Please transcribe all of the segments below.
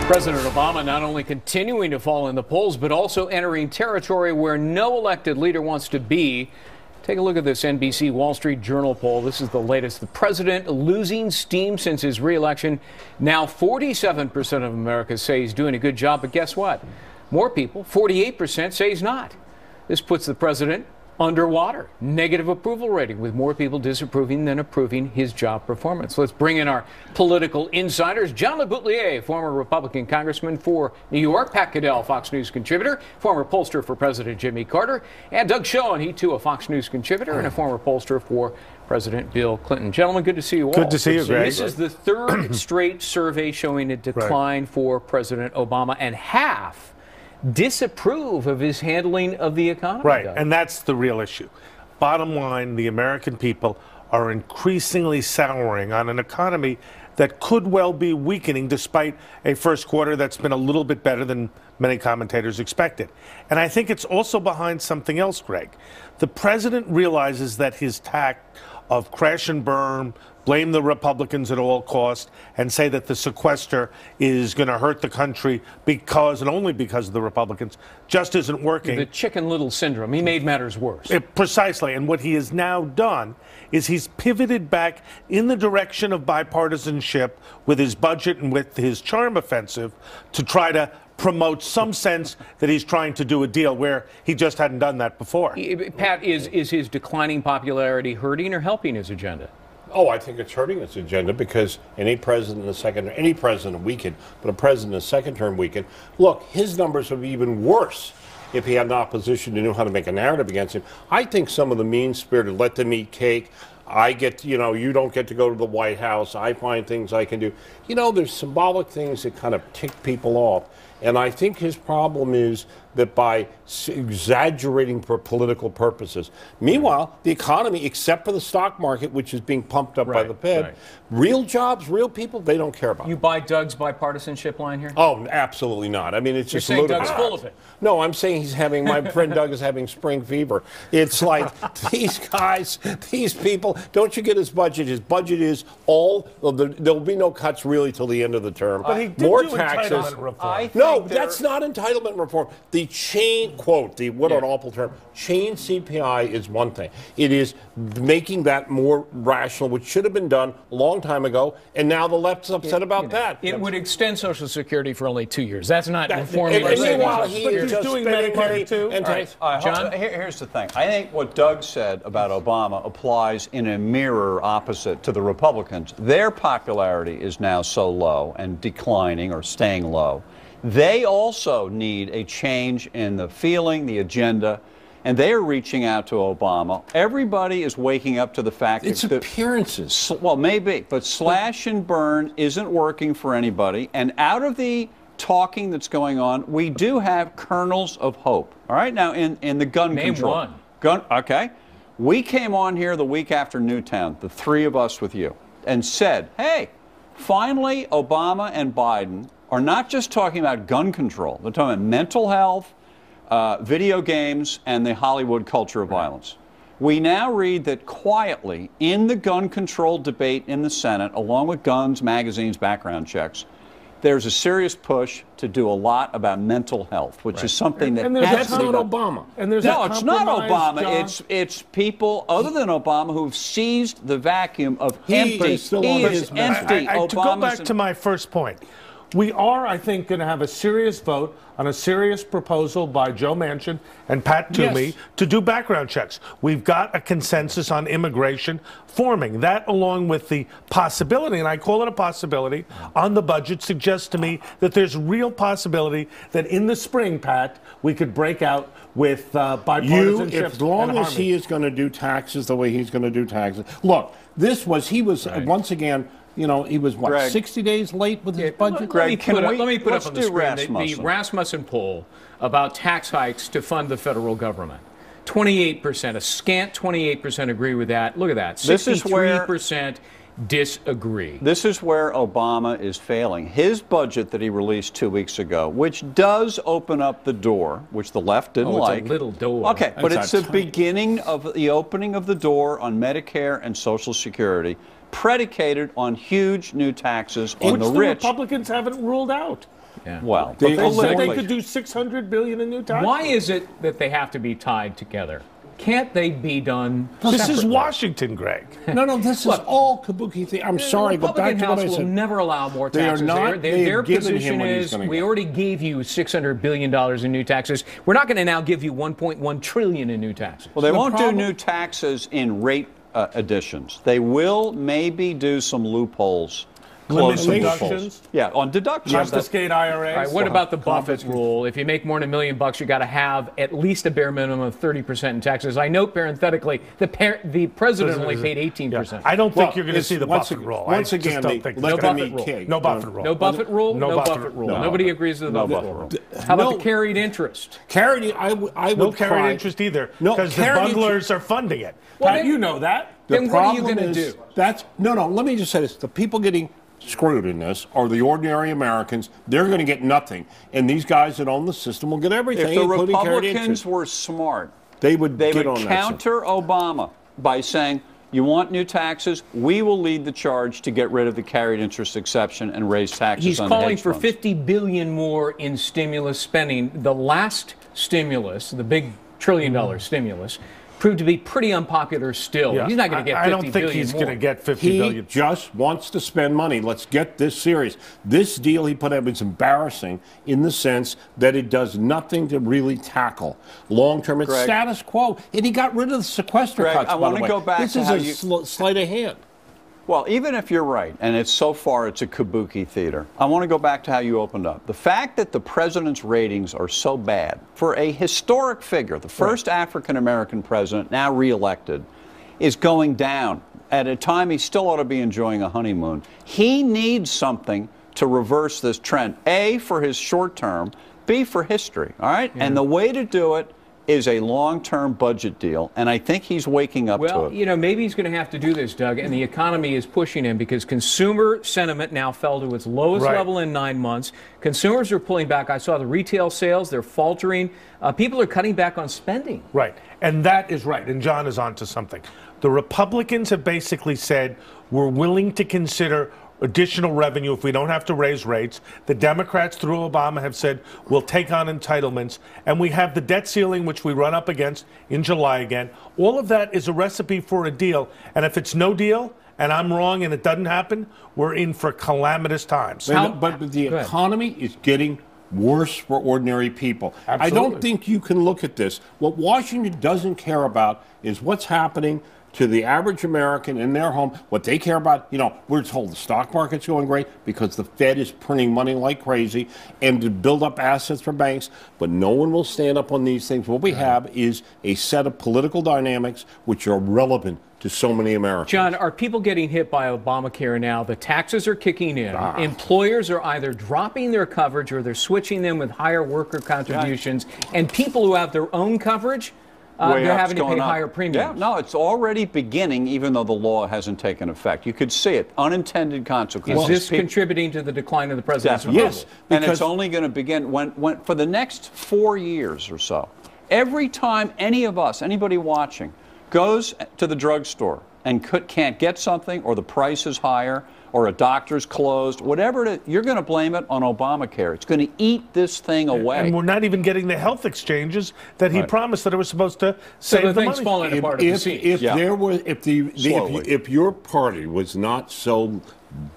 President Obama not only continuing to fall in the polls, but also entering territory where no elected leader wants to be. Take a look at this NBC Wall Street Journal poll. This is the latest. The president losing steam since his re-election. Now 47% of Americans say he's doing a good job, but guess what? More people, 48%, say he's not. This puts the president underwater. Negative approval rating, with more people disapproving than approving his job performance. Let's bring in our political insiders. John LeBoutillier, former Republican congressman for New York, Pat Caddell, Fox News contributor, former pollster for President Jimmy Carter, and Doug Schoen, he too a Fox News contributor and a former pollster for President Bill Clinton. Gentlemen, good to see you all. Good to see you, Gregg. This is the third straight survey showing a decline for President Obama, and half disapprove of his handling of the economy. Right, and that's the real issue. Bottom line, the American people are increasingly souring on an economy that could well be weakening despite a first quarter that's been a little bit better than many commentators expected. And I think it's also behind something else, Gregg. The president realizes that his tack of crash and burn, blame the Republicans at all costs, and say that the sequester is going to hurt the country because and only because of the Republicans just isn't working. The Chicken Little syndrome. He made matters worse. Precisely. And what he has now done is he's pivoted back in the direction of bipartisanship with his budget and with his charm offensive to try to promote some sense that he's trying to do a deal where he just hadn't done that before. Pat, is his declining popularity hurting or helping his agenda? Oh, I think it's hurting its agenda because any president weakened, but a president in the second term weakened. Look, his numbers would be even worse if he had an opposition who knew how to make a narrative against him. I think some of the mean-spirited, let them eat cake, you don't get to go to the White House, I find things I can do. There's symbolic things that kind of tick people off. And I think his problem is that by exaggerating for political purposes. Meanwhile, the economy, except for the stock market, which is being pumped up by the Fed, real jobs, real people, they don't care about. You buy Doug's bipartisanship line here? Oh, absolutely not. I mean, it's just ludicrous. Doug's full of it. No, I'm saying my friend Doug is having spring fever. It's like these guys, these people, don't you get his budget? His budget is there'll be no cuts really till the end of the term. But he did more do taxes. Entitlement reform. No, that's not entitlement reform. The chain, quote, what an awful term, chain CPI is one thing. It is making that more rational, which should have been done a long time ago, and now the left's upset about that. It would extend Social Security for only 2 years. That's not reforming. And meanwhile, he is just doing spending money too. John, here's the thing. I think what Doug said about Obama applies in a mirror opposite to the Republicans. Their popularity is now so low and declining or staying low. They also need a change in the feeling, the agenda, and they are reaching out to Obama. Everybody is waking up to the fact it's that appearances. Well, maybe, but slash and burn isn't working for anybody. And out of the talking that's going on, we do have kernels of hope. All right, now in the gun control. Name one. Okay. We came on here the week after Newtown, the three of us with you, and said, hey, finally Obama and Biden are not just talking about gun control. They're talking about mental health, video games, and the Hollywood culture of violence. We now read that quietly in the gun control debate in the Senate, along with guns, magazines, background checks, there's a serious push to do a lot about mental health, which is something that that's not Obama. And there's no, it's not Obama. John. It's people other than Obama who've seized the vacuum of empty. He is empty. To go back to my first point, we are, I think, going to have a serious vote on a serious proposal by Joe Manchin and Pat Toomey to do background checks. We've got a consensus on immigration forming. That, along with the possibility, and I call it a possibility, on the budget suggests to me that there's real possibility that in the spring, Pat, we could break out with bipartisanship. As long as he is going to do taxes the way he's going to do taxes. Look, he was once again. He was, what, Greg, 60 days late with his budget? Let me put up on the screen the Rasmussen poll about tax hikes to fund the federal government. 28%, a scant 28% agree with that. Look at that. 63% disagree. This is where Obama is failing. His budget that he released 2 weeks ago, which does open up the door, which the left didn't like. It's a little door. Okay, but it's the beginning of the opening of the door on Medicare and Social Security, predicated on huge new taxes on the rich. The Republicans haven't ruled out. Yeah. Well, They could do $600 billion in new taxes. Why is it that they have to be tied together? Can't they be done This separately? is Washington, Greg. No, this is all kabuki thing. I'm sorry, but back to what I House will said. never allow more They are taxes. not- Their they've given him position what he's is, gonna we get. already gave you $600 billion in new taxes. We're not going to now give you $1.1 trillion in new taxes. well, they won't do new taxes in rate additions. They will maybe do some loopholes. Limit Close some deductions? loopholes. Yeah, on deductions. Confiscate IRAs. All right, what about the Buffett rule? If you make more than $1 million, you got to have at least a bare minimum of 30% in taxes. I note parenthetically, the president only paid 18%. I don't think you're going to see the Buffett rule. Once again, don't think let them them eat eat cake. No Buffett rule. No Buffett rule? No Buffett rule. No. Nobody agrees with the No Buffett Buffett rule. rule. How about No. the carried interest? Carried, I would No carried cry. interest either, No, because the carried bundlers are funding it. Well, Pat, then- you know that. Then what are you problem going to is do? No, let me just say this. The people getting screwed in this are the ordinary Americans. They're going to get nothing. And these guys that own the system will get everything, If the including carried Republicans interest. were smart, They would they get would on that. counter Obama by saying, you want new taxes? We will lead the charge to get rid of the carried interest exception and raise taxes He's on calling hedge for funds. $50 billion more in stimulus spending. The last stimulus, the big $1 trillion stimulus, proved to be pretty unpopular still. Yeah. He's not going to get $50 I don't billion think he's more. going to get $50 He billion. just wants to spend money. Let's get this serious. This deal he put up is embarrassing in the sense that it does nothing to really tackle long-term. It's Greg. status quo. And he got rid of the sequester Greg, cuts, I by wanna the way. go back This to is how a you- sleight of hand. Well, even if you're right, and it's so far it's a kabuki theater, I want to go back to how you opened up. The fact that the president's ratings are so bad for a historic figure, the first African-American president, now reelected, is going down at a time he still ought to be enjoying a honeymoon. He needs something to reverse this trend, A, for his short term, B, for history, all right? Yeah. And the way to do it is a long-term budget deal, and I think he's waking up to Well, it. you know, maybe he's going to have to do this, Doug, and the economy is pushing him because consumer sentiment now fell to its lowest Right. level in 9 months. Consumers are pulling back. I saw the retail sales, they're faltering. People are cutting back on spending. Right. And that is right. And John is onto something. The Republicans have basically said we're willing to consider additional revenue if we don't have to raise rates. The Democrats, through Obama, have said we'll take on entitlements. And we have the debt ceiling, which we run up against in July again. All of that is a recipe for a deal. And if it's no deal, and I'm wrong and it doesn't happen, we're in for calamitous times. But the Go ahead. economy is getting worse for ordinary people. I Absolutely. don't think you can look at this. What Washington doesn't care about is what's happening to the average American in their home. What they care about, you know, we're told the stock market's going great because the Fed is printing money like crazy and to build up assets for banks, but no one will stand up on these things. What we have is a set of political dynamics which are relevant to so many Americans. John, are people getting hit by Obamacare now? The taxes are kicking in. Employers are either dropping their coverage or they're switching them with higher worker contributions. And people who have their own coverage, Way they're up, having it's to pay going up. higher premiums. Yeah, no, it's already beginning, even though the law hasn't taken effect. You could see it, unintended consequences. Is this People- contributing to the decline of the president's Definitely. approval? Yes, And because- it's only going to begin when for the next 4 years or so. Every time any of us, anybody watching, goes to the drugstore and can't get something, or the price is higher, or a doctor's closed, whatever it is, you're going to blame it on Obamacare. It's going to eat this thing away. And we're not even getting the health exchanges that he Right. promised that it was supposed to So save the the thing's money. falling apart at the if seams. Yeah. there was Slowly. if your party was not so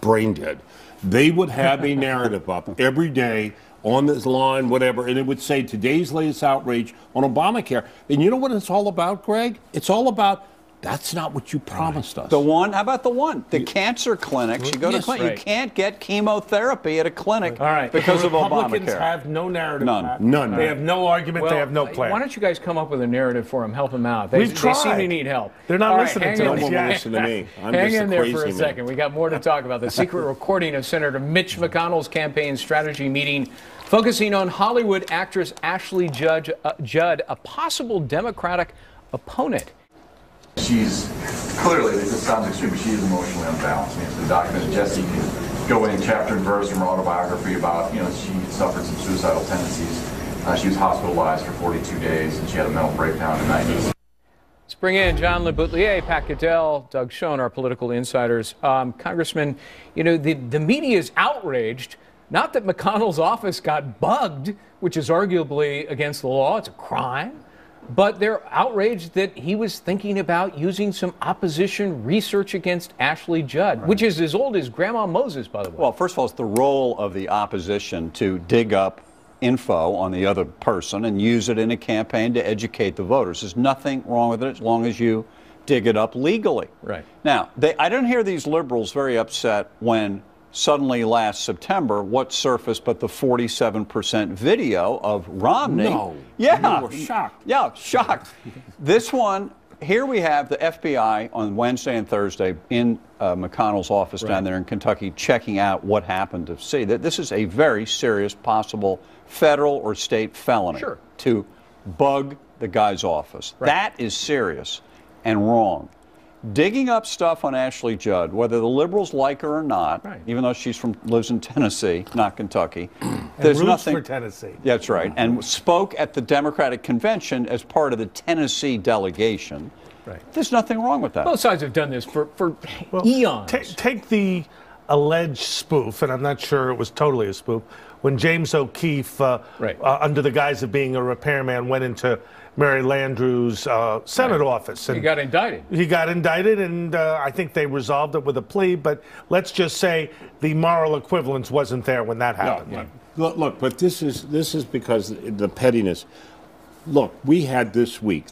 brain dead, they would have a narrative up every day on this line, whatever, and it would say today's latest outrage on Obamacare. And you know what it's all about, Greg? It's all about that's not what you promised us. The one, how about the one? The cancer clinics. You go to Yes, clinic, right. you can't get chemotherapy at a clinic All right. because of Republicans Obamacare. have no narrative. None. Pat. None. They have no argument. they have no plan. Why don't you guys come up with a narrative for them, help them out? We've They seem to tried. need help. They're not All right, listening hang to in us No one there. will yet. listen to me. I'm Hang just in a there crazy for a man. second. We got more to talk about. The secret recording of Senator Mitch McConnell's campaign strategy meeting focusing on Hollywood actress Ashley Judd, a possible Democratic opponent. she's clearly, this sounds extreme, but she is emotionally unbalanced. I mean, it's been documented. Jesse can go in chapter and verse from her autobiography about, she suffered some suicidal tendencies. She was hospitalized for 42 days, and she had a mental breakdown in the 90s. Let's bring in John LeBoutillier, Pat Caddell, Doug Schoen, our political insiders. Congressman, the media is outraged, not that McConnell's office got bugged, which is arguably against the law, it's a crime, but they're outraged that he was thinking about using some opposition research against Ashley Judd, which is as old as Grandma Moses, by the way. Well, first of all, it's the role of the opposition to dig up info on the other person and use it in a campaign to educate the voters. There's nothing wrong with it as long as you dig it up legally. Right. Now, I didn't hear these liberals very upset when suddenly last September, what surfaced but the 47% video of Romney. No. Yeah. You were shocked. Yeah, shocked. This one, here we have the FBI on Wednesday and Thursday in McConnell's office down there in Kentucky checking out what happened to see that this is a very serious possible federal or state felony to bug the guy's office. That is serious and wrong. Digging up stuff on Ashley Judd, whether the liberals like her or not, even though lives in Tennessee, not Kentucky, there's nothing for Tennessee. That's right, and spoke at the Democratic convention as part of the Tennessee delegation. There's nothing wrong with that. Both sides have done this for eons. Take the alleged spoof, and I'm not sure it was totally a spoof, when James O'Keefe, under the guise of being a repairman, went into Mary Landrieu's Senate office. And he got indicted. He got indicted, and I think they resolved it with a plea, but let's just say the moral equivalence wasn't there when that happened. No. Look, but this is because the pettiness. Look, we had this week,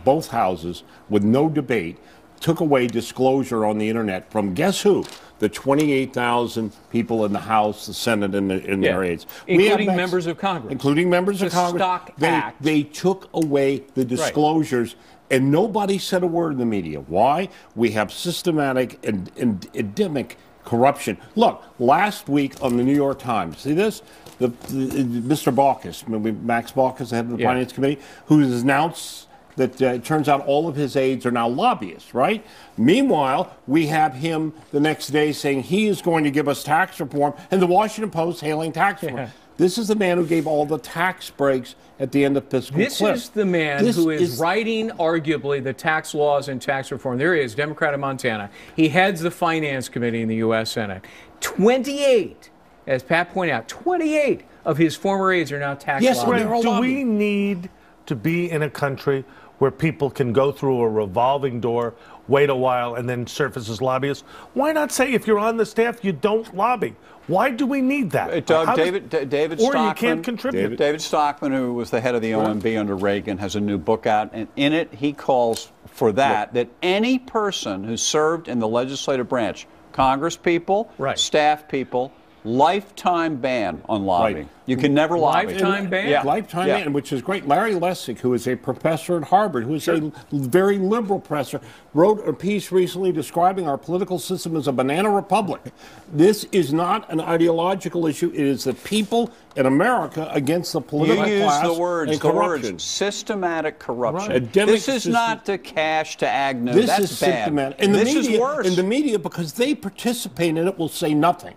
both houses, with no debate, took away disclosure on the internet from guess who? The 28,000 people in the House, the Senate, and their aides. Including members of Congress. Including members of Congress. Stock Act. They took away the disclosures, and nobody said a word in the media. Why? We have systematic and endemic corruption. Look, last week on the New York Times, see this? Mr. Baucus, Max Baucus, the head of the Finance Committee, who has announced that it turns out all of his aides are now lobbyists, right? Meanwhile, we have him the next day saying he is going to give us tax reform, and the Washington Post hailing tax reform. This is the man who gave all the tax breaks at the end of fiscal cliff. This is the man who is writing, arguably, the tax laws and tax reform. There he is, Democrat of Montana. He heads the Finance Committee in the U.S. Senate. 28, as Pat pointed out, 28 of his former aides are now tax Yes, lobbyists. do we need to be in a country where people can go through a revolving door, wait a while, and then surface as lobbyists? Why not say if you're on the staff, you don't lobby? Why do we need that? Doug, David or Stockman, you can't contribute. David Stockman, who was the head of the OMB under Reagan, has a new book out, and in it he calls for that any person who served in the legislative branch, Congress people, staff people, lifetime ban on lobbying. You can never lobby. Lifetime ban? Lifetime ban, which is great. Larry Lessig, who is a professor at Harvard, who is a very liberal professor, wrote a piece recently describing our political system as a banana republic. This is not an ideological issue. It is the people in America against the political class and corruption. Systematic corruption. This is not to cash to Agnew. This That's is bad. systematic. And this is worse. And the media, because they participate in it, will say nothing.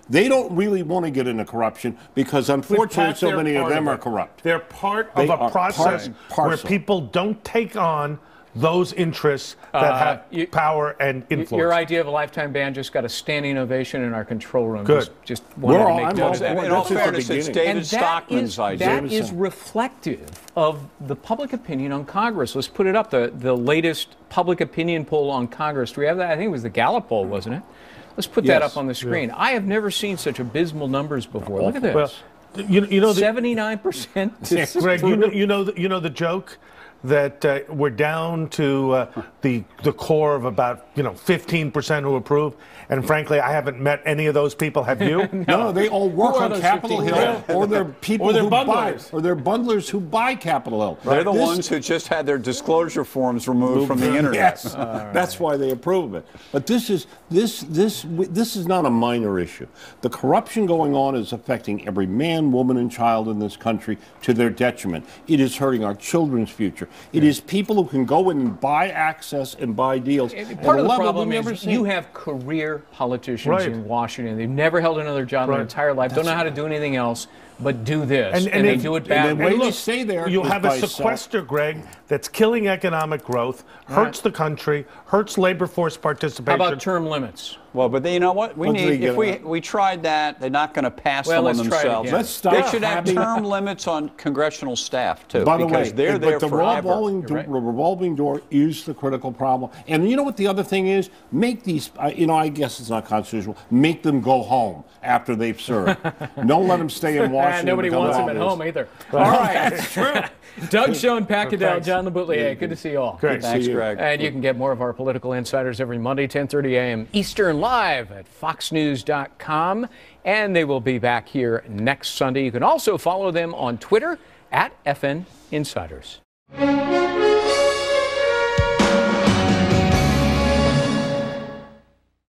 They don't really want to get into corruption because, unfortunately, so many of them are corrupt. They're part of a process where people don't take on those interests that have power and influence. Your idea of a lifetime ban just got a standing ovation in our control room. Good. Just wanted to make note of that. In all fairness, it's David Stockman's idea. That is reflective of the public opinion on Congress. Let's put it up, the latest public opinion poll on Congress. Do we have that? I think it was the Gallup poll, wasn't it? Let's put that up on the screen. I have never seen such abysmal numbers before. Look at this. Well, you know 79%. Greg, you know the joke that we're down to the core of about 15% who approve, and frankly, I haven't met any of those people. Have you? No, they all work on Capitol Hill, or they're people who buy, or they're bundlers who buy Capitol Hill. They're the ones who just had their disclosure forms removed from the internet. Yes, that's why they approve it. But this is not a minor issue. The corruption going on is affecting every man, woman, and child in this country to their detriment. It is hurting our children's future. It is people who can go in and buy access and buy deals. Part of the problem is you have career politicians in Washington. They've never held another job in their entire life, don't know how to do anything else but do this, and they do it badly. And the way they stay there, you'll have a sequester, Greg, that's killing economic growth, hurts the country, hurts labor force participation. How about term limits? Well, but you know what? If we tried that, they're not going to pass them on themselves. Let's start. They should have term limits on congressional staff too, by the because way, they're there the forever. revolving door is the critical problem. And you know what the other thing is? Make these. I guess it's not constitutional. Make them go home after they've served. Don't let them stay in Washington. Nobody wants them at home either. All right, that's true. Doug Schoen, Pat Caddell, John LeBoutillier. Good to see you all. Great. Thanks, Greg. And you can get more of our political insiders every Monday, 10:30 a.m. Eastern, live at foxnews.com. And they will be back here next Sunday. You can also follow them on Twitter at FN Insiders.